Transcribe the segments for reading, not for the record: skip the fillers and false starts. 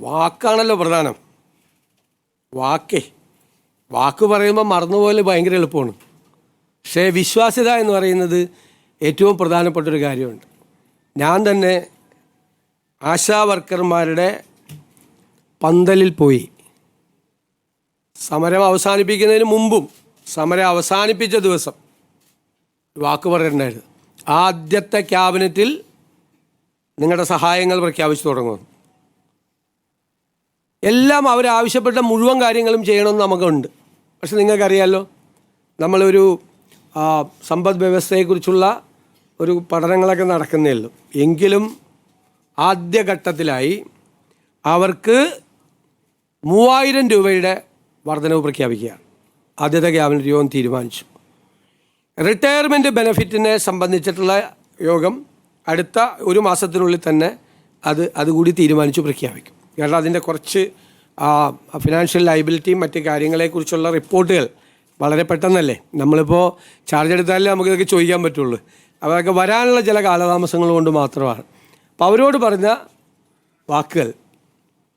വാക്കാണല്ലോ പ്രധാനം. വാക്ക് പറയുമ്പോൾ മറന്നുപോലെ ഭയങ്കര എളുപ്പമാണ്. പക്ഷേ വിശ്വാസ്യത എന്ന് പറയുന്നത് ഏറ്റവും പ്രധാനപ്പെട്ടൊരു കാര്യമുണ്ട്. ഞാൻ തന്നെ ആശാ വർക്കർമാരുടെ പന്തലിൽ പോയി സമരം അവസാനിപ്പിക്കുന്നതിന് മുമ്പും സമരം അവസാനിപ്പിച്ച ദിവസം വാക്ക് പറഞ്ഞിട്ടുണ്ടായിരുന്നു, ആദ്യത്തെ ക്യാബിനറ്റിൽ നിങ്ങളുടെ സഹായങ്ങൾ പ്രഖ്യാപിച്ചു തുടങ്ങുന്നു. എല്ലാം അവരാവശ്യപ്പെട്ട മുഴുവൻ കാര്യങ്ങളും ചെയ്യണമെന്ന് നമുക്കുണ്ട്. പക്ഷെ നിങ്ങൾക്കറിയാമല്ലോ, നമ്മളൊരു സമ്പദ് വ്യവസ്ഥയെക്കുറിച്ചുള്ള ഒരു പഠനങ്ങളൊക്കെ നടക്കുന്നേ ഉള്ളൂ. എങ്കിലും ആദ്യഘട്ടത്തിലായി അവർക്ക് 3000 രൂപയുടെ വർധനവ് പ്രഖ്യാപിക്കുകയാണ്. ആദ്യത്തെ ക്യാബിനറ്റ് യോഗം തീരുമാനിച്ചു. റിട്ടയർമെൻറ്റ് ബെനഫിറ്റിനെ സംബന്ധിച്ചിട്ടുള്ള യോഗം അടുത്ത ഒരു മാസത്തിനുള്ളിൽ തന്നെ അതുകൂടി തീരുമാനിച്ചു പ്രഖ്യാപിക്കും. കാരണം അതിൻ്റെ കുറച്ച് ഫിനാൻഷ്യൽ ലയബിലിറ്റിയും മറ്റ് കാര്യങ്ങളെക്കുറിച്ചുള്ള റിപ്പോർട്ടുകൾ വളരെ പെട്ടെന്നല്ലേ, നമ്മളിപ്പോൾ ചാർജ് എടുത്താലേ നമുക്കിതൊക്കെ ചോദിക്കാൻ പറ്റുള്ളൂ. അതൊക്കെ വരാനുള്ള ചില കാലതാമസങ്ങൾ കൊണ്ട് മാത്രമാണ്. അപ്പോൾ അവരോട് പറഞ്ഞ വാക്കുകൾ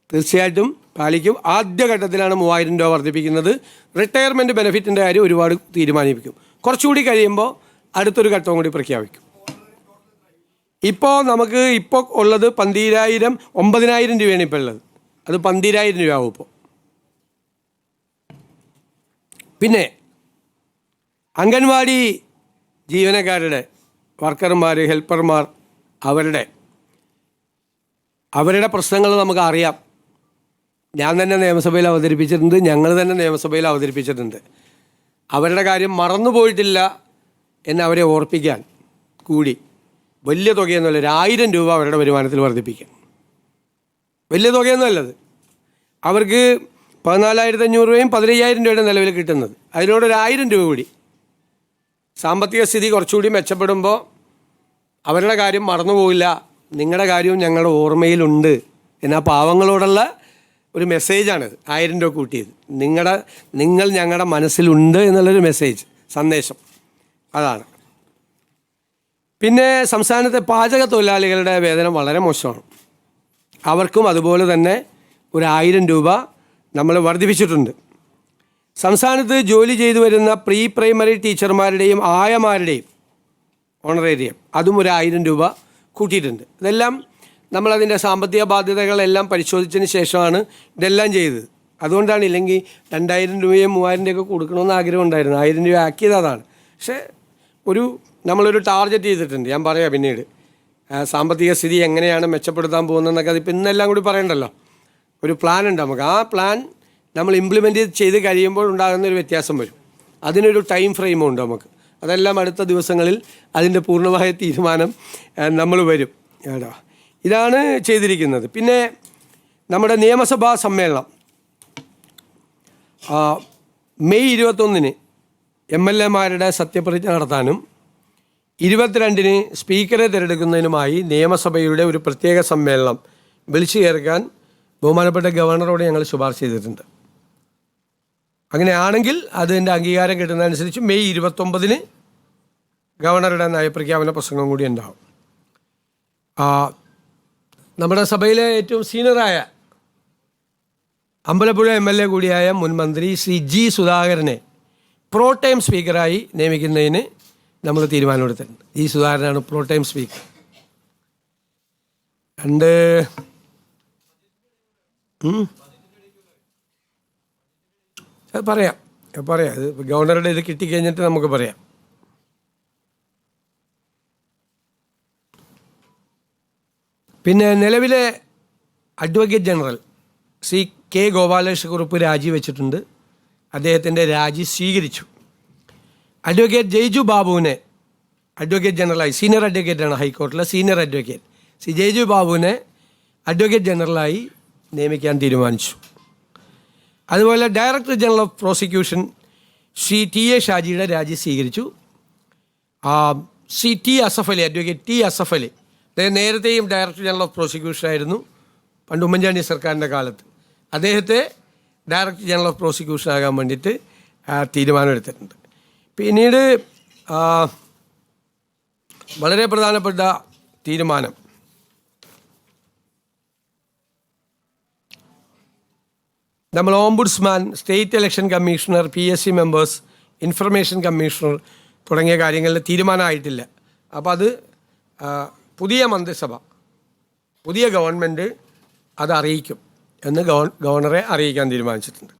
തീർച്ചയായിട്ടും പാലിക്കും. ആദ്യഘട്ടത്തിലാണ് 3000 രൂപ വർദ്ധിപ്പിക്കുന്നത്. റിട്ടയർമെൻറ്റ് ബെനിഫിറ്റിൻ്റെ കാര്യം ഒരുപാട് തീരുമാനിപ്പിക്കും. കുറച്ചുകൂടി കഴിയുമ്പോൾ അടുത്തൊരു ഘട്ടവും കൂടി പ്രഖ്യാപിക്കും. ഇപ്പോൾ നമുക്ക് ഉള്ളത് 9,000 രൂപയാണ് ഇപ്പോൾ ഉള്ളത്. അത് 12,000 രൂപയാവും ഇപ്പോൾ. പിന്നെ അംഗൻവാടി ജീവനക്കാരുടെ, വർക്കർമാർ, ഹെൽപ്പർമാർ, അവരുടെ പ്രശ്നങ്ങൾ നമുക്കറിയാം. ഞാൻ തന്നെ നിയമസഭയിൽ അവതരിപ്പിച്ചിട്ടുണ്ട്, ഞങ്ങൾ തന്നെ നിയമസഭയിൽ അവതരിപ്പിച്ചിട്ടുണ്ട്. അവരുടെ കാര്യം മറന്നുപോയിട്ടില്ല എന്നവരെ ഓർപ്പിക്കാൻ കൂടി വലിയ തുകയൊന്നുമല്ല, 1000 രൂപ അവരുടെ വരുമാനത്തിൽ വർദ്ധിപ്പിക്കാൻ. വലിയ തുകയൊന്നുമല്ലത്. അവർക്ക് 14,500 രൂപയും 15,000 രൂപയുടെ നിലവിൽ കിട്ടുന്നത്. അതിനോടൊരു 1000 രൂപ കൂടി. സാമ്പത്തിക സ്ഥിതി കുറച്ചുകൂടി മെച്ചപ്പെടുമ്പോൾ അവരുടെ കാര്യം മറന്നുപോയില്ല, നിങ്ങളുടെ കാര്യവും ഞങ്ങളുടെ ഓർമ്മയിലുണ്ട് എന്ന പാവങ്ങളോടുള്ള ഒരു മെസ്സേജാണിത്. 1000 രൂപ കൂട്ടിയത് നിങ്ങൾ ഞങ്ങളുടെ മനസ്സിലുണ്ട് എന്നുള്ളൊരു സന്ദേശം അതാണ്. പിന്നെ സംസ്ഥാനത്തെ പാചക തൊഴിലാളികളുടെ വേതനം വളരെ മോശമാണ്. അവർക്കും അതുപോലെ തന്നെ ഒരു 1000 രൂപ നമ്മൾ വർദ്ധിപ്പിച്ചിട്ടുണ്ട്. സംസ്ഥാനത്ത് ജോലി ചെയ്തു വരുന്ന പ്രീ പ്രൈമറി ടീച്ചർമാരുടെയും ആയമാരുടെയും ഓണറേറിയം അതും ഒരു 1000 രൂപ കൂട്ടിയിട്ടുണ്ട്. ഇതെല്ലാം നമ്മളതിൻ്റെ സാമ്പത്തിക ബാധ്യതകളെല്ലാം പരിശോധിച്ചതിന് ശേഷമാണ് ഇതെല്ലാം ചെയ്തത്. അതുകൊണ്ടാണ്, ഇല്ലെങ്കിൽ 2,000 രൂപയും 3,000 രൂപയൊക്കെ കൊടുക്കണമെന്ന് ആഗ്രഹം ഉണ്ടായിരുന്നു. 1000 രൂപ ആക്കിയത് അതാണ്. പക്ഷേ നമ്മളൊരു ടാർഗറ്റ് ചെയ്തിട്ടുണ്ട്. ഞാൻ പറയാം പിന്നീട് സാമ്പത്തിക സ്ഥിതി എങ്ങനെയാണ് മെച്ചപ്പെടുത്താൻ പോകുന്നതെന്നൊക്കെ. അതിപ്പോൾ ഇന്നെല്ലാം കൂടി പറയണ്ടല്ലോ. ഒരു പ്ലാൻ ഉണ്ട് നമുക്ക്. ആ പ്ലാൻ നമ്മൾ ഇംപ്ലിമെൻ്റ് ചെയ്ത് കഴിയുമ്പോൾ ഉണ്ടാകുന്നൊരു വ്യത്യാസം വരും. അതിനൊരു ടൈം ഫ്രെയിമും ഉണ്ട് നമുക്ക്. അതെല്ലാം അടുത്ത ദിവസങ്ങളിൽ അതിൻ്റെ പൂർണ്ണമായ തീരുമാനം നമ്മൾ വരും കേട്ടോ. ഇതാണ് ചെയ്തിരിക്കുന്നത്. പിന്നെ നമ്മുടെ നിയമസഭാ സമ്മേളനം മെയ് 21-ന് MLA-മാരുടെ സത്യപ്രതിജ്ഞ നടത്താനും 22-ന് സ്പീക്കറെ തിരഞ്ഞെടുക്കുന്നതിനുമായി നിയമസഭയുടെ ഒരു പ്രത്യേക സമ്മേളനം വിളിച്ചു ചേർക്കാൻ ബഹുമാനപ്പെട്ട ഗവർണറോട് ഞങ്ങൾ ശുപാർശ ചെയ്തിട്ടുണ്ട്. അങ്ങനെയാണെങ്കിൽ അതിൻ്റെ അംഗീകാരം കിട്ടുന്നതനുസരിച്ച് മെയ് 29-ന് ഗവർണറുടെ നയപ്രഖ്യാപന പ്രസംഗം കൂടി ഉണ്ടാവും. നമ്മുടെ സഭയിലെ ഏറ്റവും സീനിയറായ അമ്പലപ്പുഴ MLA കൂടിയായ മുൻ മന്ത്രി ശ്രീ G. സുധാകരനെ പ്രോടൈം സ്പീക്കറായി നിയമിക്കുന്നതിന് നമ്മൾ തീരുമാനമെടുത്തിട്ടുണ്ട്. G. സുധാകരനാണ് പ്രോടൈം സ്പീക്കർ. അത് പറയാം അത് ഗവർണറുടെ ഇത് കിട്ടിക്കഴിഞ്ഞിട്ട് നമുക്ക് പറയാം. പിന്നെ നിലവിലെ advocate general Shri K. Gopalakrishna Kurup രാജിവെച്ചിട്ടുണ്ട്. അദ്ദേഹത്തിൻ്റെ രാജി സ്വീകരിച്ചു. അഡ്വക്കേറ്റ് ജയ്ജു ബാബുവിനെ അഡ്വക്കേറ്റ് ജനറലായി, സീനിയർ അഡ്വക്കേറ്റാണ് ഹൈക്കോടതിയിലെ സീനിയർ അഡ്വക്കേറ്റ്, ശ്രീ ജയ്ജു ബാബുവിനെ അഡ്വക്കേറ്റ് ജനറലായി നിയമിക്കാൻ തീരുമാനിച്ചു. അതുപോലെ director general of prosecution Shri TA ഷാജിയുടെ രാജി സ്വീകരിച്ചു. Shri T. Asaf Ali, advocate T. Asaf Ali, അദ്ദേഹം നേരത്തെയും ഡയറക്ടർ ജനറൽ ഓഫ് പ്രോസിക്യൂഷൻ ആയിരുന്നു പണ്ട് ഉമ്മൻചാണ്ടി സർക്കാരിൻ്റെ കാലത്ത്. അദ്ദേഹത്തെ ഡയറക്ടർ ജനറൽ ഓഫ് പ്രോസിക്യൂഷൻ ആകാൻ വേണ്ടിയിട്ട് തീരുമാനമെടുത്തിട്ടുണ്ട്. പിന്നീട് വളരെ പ്രധാനപ്പെട്ട തീരുമാനം നമ്മൾ ombudsman, state election commissioner, PSC members, information commissioner തുടങ്ങിയ കാര്യങ്ങളിൽ തീരുമാനമായിട്ടില്ല. അപ്പോൾ അത് പുതിയ മന്ത്രിസഭ, പുതിയ ഗവൺമെൻറ് അത് അറിയിക്കും എന്ന് ഗവർണറെ അറിയിക്കാൻ തീരുമാനിച്ചിട്ടുണ്ട്.